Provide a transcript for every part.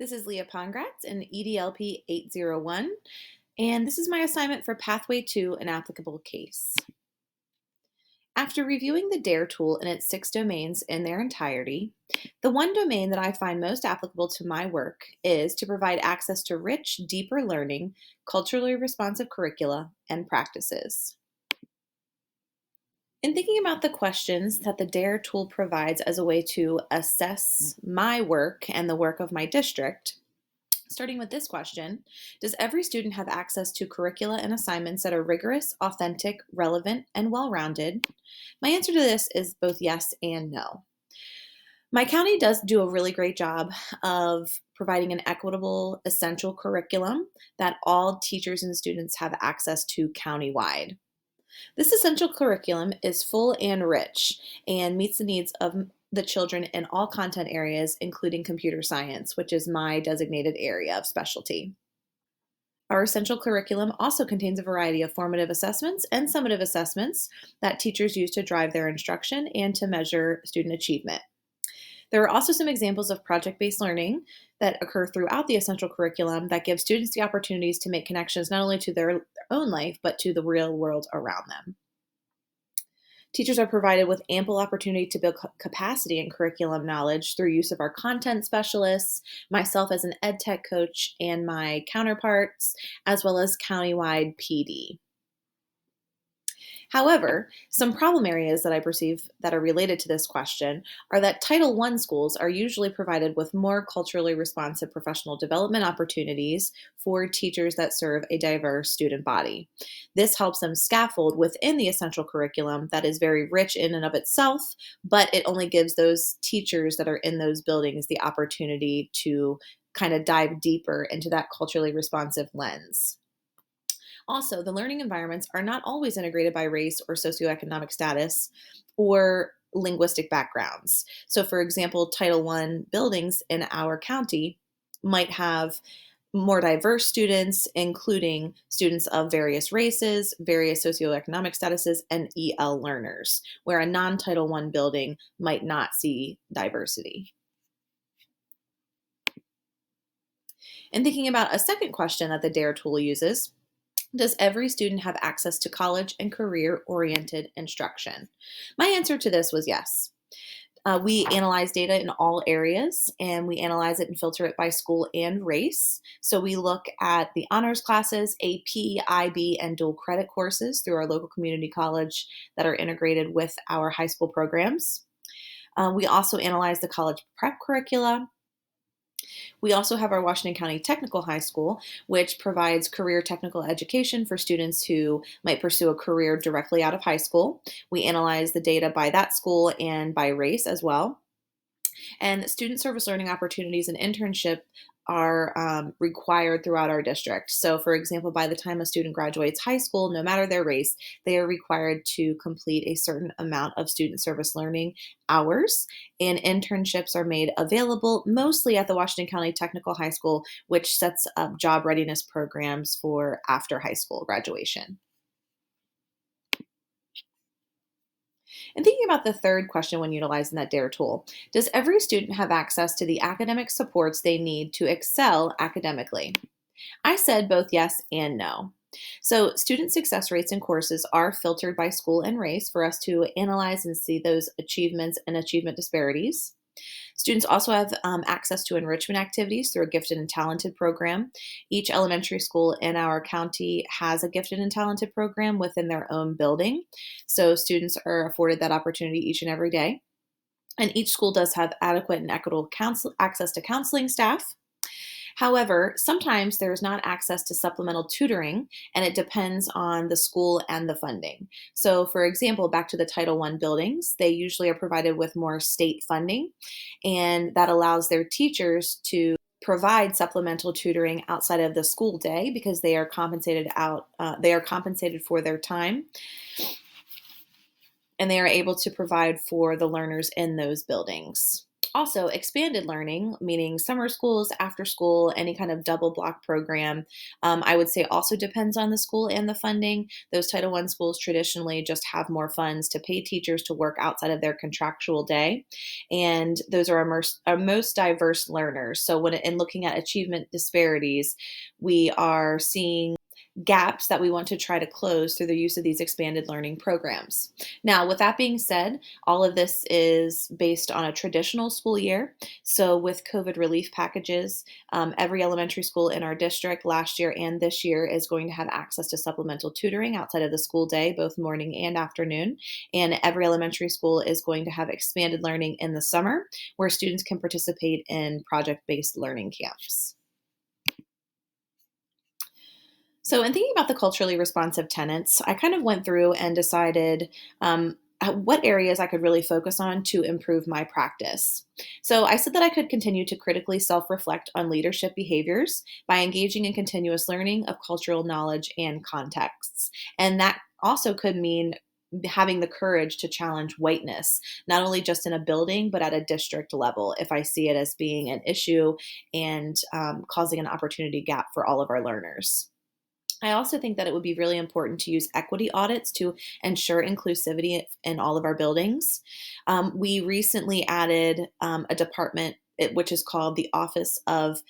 This is Leah Pongratz in EDLP 801, and this is my assignment for Pathway to an Applicable Case. After reviewing the DARE tool and its 6 domains in their entirety, the one domain that I find most applicable to my work is to provide access to rich, deeper learning, culturally responsive curricula, and practices. In thinking about the questions that the DARE tool provides as a way to assess my work and the work of my district, starting with this question, does every student have access to curricula and assignments that are rigorous, authentic, relevant, and well-rounded? My answer to this is both yes and no. My county does do a really great job of providing an equitable, essential curriculum that all teachers and students have access to countywide. This essential curriculum is full and rich and meets the needs of the children in all content areas, including computer science, which is my designated area of specialty. Our essential curriculum also contains a variety of formative assessments and summative assessments that teachers use to drive their instruction and to measure student achievement. There are also some examples of project-based learning that occur throughout the essential curriculum that give students the opportunities to make connections not only to their own life, but to the real world around them. Teachers are provided with ample opportunity to build capacity in curriculum knowledge through use of our content specialists, myself as an ed tech coach, and my counterparts, as well as countywide PD. However, some problem areas that I perceive that are related to this question are that Title I schools are usually provided with more culturally responsive professional development opportunities for teachers that serve a diverse student body. This helps them scaffold within the essential curriculum that is very rich in and of itself, but it only gives those teachers that are in those buildings the opportunity to kind of dive deeper into that culturally responsive lens. Also, the learning environments are not always integrated by race or socioeconomic status or linguistic backgrounds. So, for example, Title I buildings in our county might have more diverse students, including students of various races, various socioeconomic statuses, and EL learners, where a non-Title I building might not see diversity. And thinking about a second question that the DARE tool uses, does every student have access to college and career-oriented instruction? My answer to this was yes. We analyze data in all areas, and we analyze it and filter it by school and race. So we look at the honors classes, AP, IB, and dual credit courses through our local community college that are integrated with our high school programs. We also analyze the college prep curricula. We also have our Washington County Technical High School, which provides career technical education for students who might pursue a career directly out of high school. We analyze the data by that school and by race as well. And student service learning opportunities and internship are required throughout our district. So, for example, by the time a student graduates high school, no matter their race, they are required to complete a certain amount of student service learning hours, and internships are made available mostly at the Washington County Technical High School, which sets up job readiness programs for after high school graduation. And thinking about the third question when utilizing that DARE tool, does every student have access to the academic supports they need to excel academically? I said both yes and no. So student success rates in courses are filtered by school and race for us to analyze and see those achievements and achievement disparities. Students also have access to enrichment activities through a gifted and talented program. Each elementary school in our county has a gifted and talented program within their own building. So students are afforded that opportunity each and every day. And each school does have adequate and equitable access to counseling staff. However, sometimes there's not access to supplemental tutoring, and it depends on the school and the funding. So, for example, back to the Title I buildings, they usually are provided with more state funding, and that allows their teachers to provide supplemental tutoring outside of the school day because they are compensated for their time, and they are able to provide for the learners in those buildings. Also, expanded learning, meaning summer schools, after school, any kind of double block program, I would say also depends on the school and the funding. Those Title I schools traditionally just have more funds to pay teachers to work outside of their contractual day. And those are our most diverse learners. So, in looking at achievement disparities, we are seeing gaps that we want to try to close through the use of these expanded learning programs. Now, with that being said, all of this is based on a traditional school year. So, with COVID relief packages, every elementary school in our district last year and this year is going to have access to supplemental tutoring outside of the school day, both morning and afternoon. And every elementary school is going to have expanded learning in the summer, where students can participate in project based learning camps. So, in thinking about the culturally responsive tenants, I kind of went through and decided what areas I could really focus on to improve my practice. So, I said that I could continue to critically self reflect on leadership behaviors by engaging in continuous learning of cultural knowledge and contexts. And that also could mean having the courage to challenge whiteness, not only just in a building, but at a district level, if I see it as being an issue and causing an opportunity gap for all of our learners. I also think that it would be really important to use equity audits to ensure inclusivity in all of our buildings. We recently added a department which is called the Office of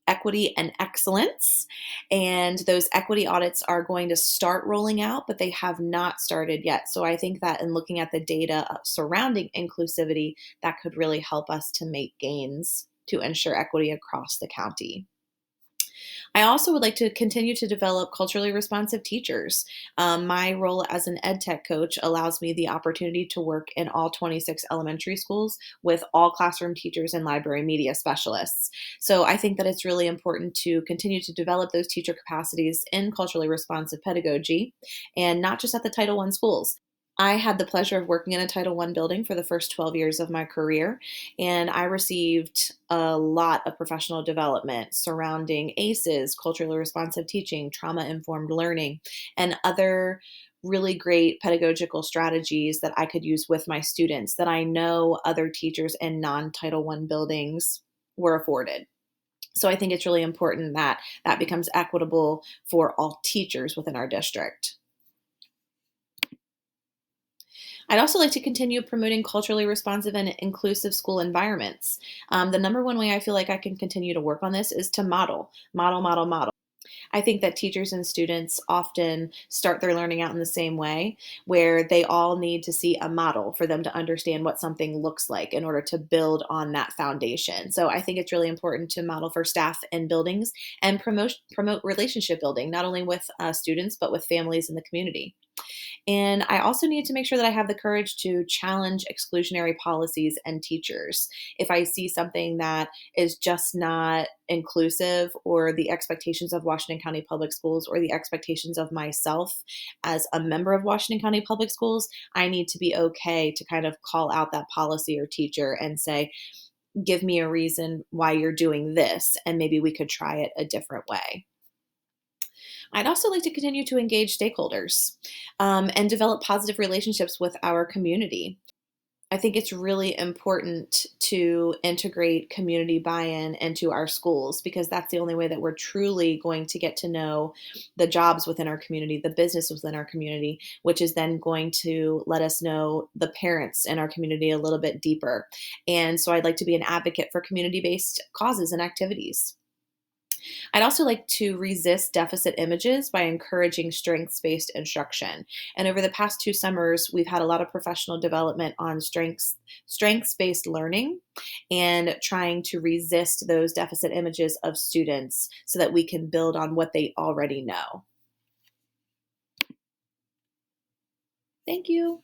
Equity and Excellence. And those equity audits are going to start rolling out, but they have not started yet. So I think that in looking at the data surrounding inclusivity, that could really help us to make gains to ensure equity across the county. I also would like to continue to develop culturally responsive teachers. My role as an ed tech coach allows me the opportunity to work in all 26 elementary schools with all classroom teachers and library media specialists. So I think that it's really important to continue to develop those teacher capacities in culturally responsive pedagogy, and not just at the Title I schools. I had the pleasure of working in a Title I building for the first 12 years of my career, and I received a lot of professional development surrounding ACEs, culturally responsive teaching, trauma informed learning, and other really great pedagogical strategies that I could use with my students that I know other teachers in non Title I buildings were afforded. So I think it's really important that that becomes equitable for all teachers within our district. I'd also like to continue promoting culturally responsive and inclusive school environments. The number one way I feel like I can continue to work on this is to model. I think that teachers and students often start their learning out in the same way, where they all need to see a model for them to understand what something looks like in order to build on that foundation. So I think it's really important to model for staff and buildings and promote relationship building, not only with students, but with families in the community. And I also need to make sure that I have the courage to challenge exclusionary policies and teachers. If I see something that is just not inclusive, or the expectations of Washington County Public Schools, or the expectations of myself as a member of Washington County Public Schools, I need to be okay to kind of call out that policy or teacher and say, give me a reason why you're doing this, and maybe we could try it a different way. I'd also like to continue to engage stakeholders and develop positive relationships with our community. I think it's really important to integrate community buy in into our schools, because that's the only way that we're truly going to get to know the jobs within our community, the business within our community, which is then going to let us know the parents in our community a little bit deeper. And so I'd like to be an advocate for community based causes and activities. I'd also like to resist deficit images by encouraging strengths based instruction. And over the past 2 summers, we've had a lot of professional development on strengths based learning, and trying to resist those deficit images of students so that we can build on what they already know. Thank you.